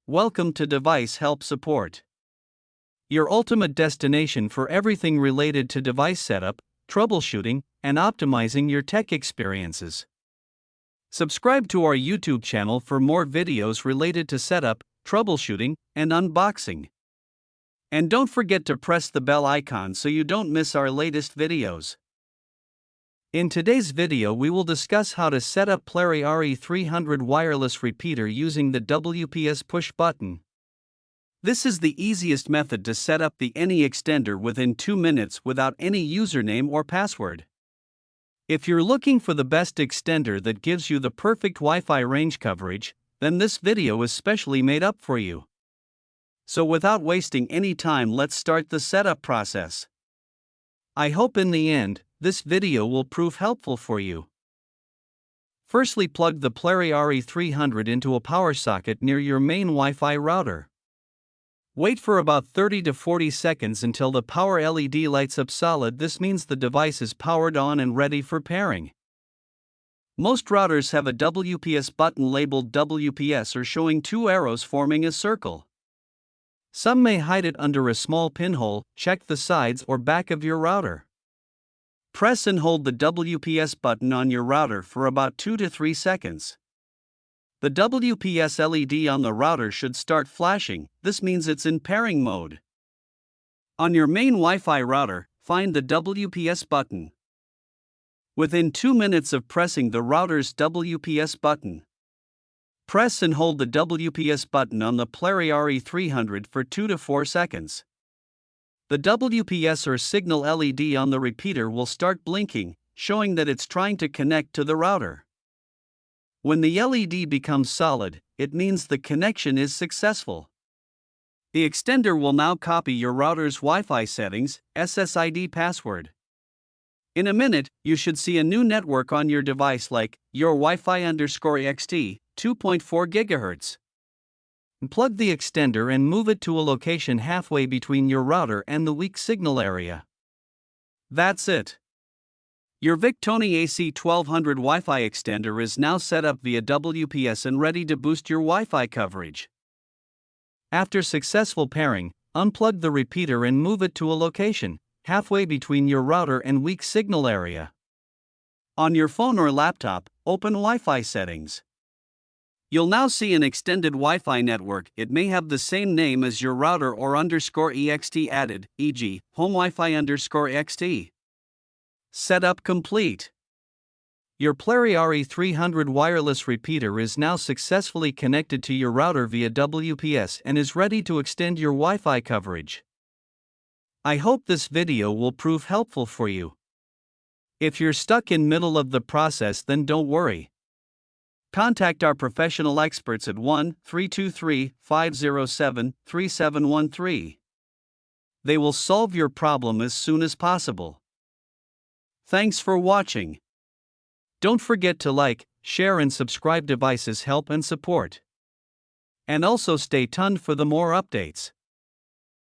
Welcome to Device Help Support, your ultimate destination for everything related to device setup, troubleshooting, and optimizing your tech experiences. Subscribe to our YouTube channel for more videos related to setup, troubleshooting, and unboxing. And don't forget to press the bell icon so you don't miss our latest videos. In today's video we will discuss how to set up Plery RE300 wireless repeater using the WPS push button. This is the easiest method to set up the any extender within 2 minutes without any username or password. If you're looking for the best extender that gives you the perfect Wi-Fi range coverage, then this video is specially made up for you. So without wasting any time, let's start the setup process. I hope in the end, this video will prove helpful for you. Firstly, plug the Plery RE300 into a power socket near your main Wi-Fi router. Wait for about 30 to 40 seconds until the power LED lights up solid. This means the device is powered on and ready for pairing. Most routers have a WPS button labeled WPS or showing 2 arrows forming a circle. Some may hide it under a small pinhole. Check the sides or back of your router. Press and hold the WPS button on your router for about 2 to 3 seconds. The WPS LED on the router should start flashing. This means it's in pairing mode. On your main Wi-Fi router, find the WPS button. Within 2 minutes of pressing the router's WPS button, press and hold the WPS button on the Plery RE300 for 2 to 4 seconds. The WPS or signal LED on the repeater will start blinking, showing that it's trying to connect to the router. When the LED becomes solid, it means the connection is successful. The extender will now copy your router's Wi-Fi settings, SSID password. In a minute, you should see a new network on your device like your Wi-Fi_XT, 2.4 GHz. Plug the extender and move it to a location halfway between your router and the weak signal area. That's it. Your Victoni AC1200 Wi-Fi extender is now set up via WPS and ready to boost your Wi-Fi coverage. After successful pairing, unplug the repeater and move it to a location halfway between your router and weak signal area. On your phone or laptop, open Wi-Fi settings. You'll now see an extended Wi-Fi network. It may have the same name as your router or _ext added, e.g., home Wi-Fi_xt. Setup complete. Your Plery RE300 wireless repeater is now successfully connected to your router via WPS and is ready to extend your Wi-Fi coverage. I hope this video will prove helpful for you. If you're stuck in middle of the process, then don't worry. Contact our professional experts at 1-323-507-3713. They will solve your problem as soon as possible. Thanks for watching. Don't forget to like, share and subscribe. Devices Help and Support. And also stay tuned for the more updates.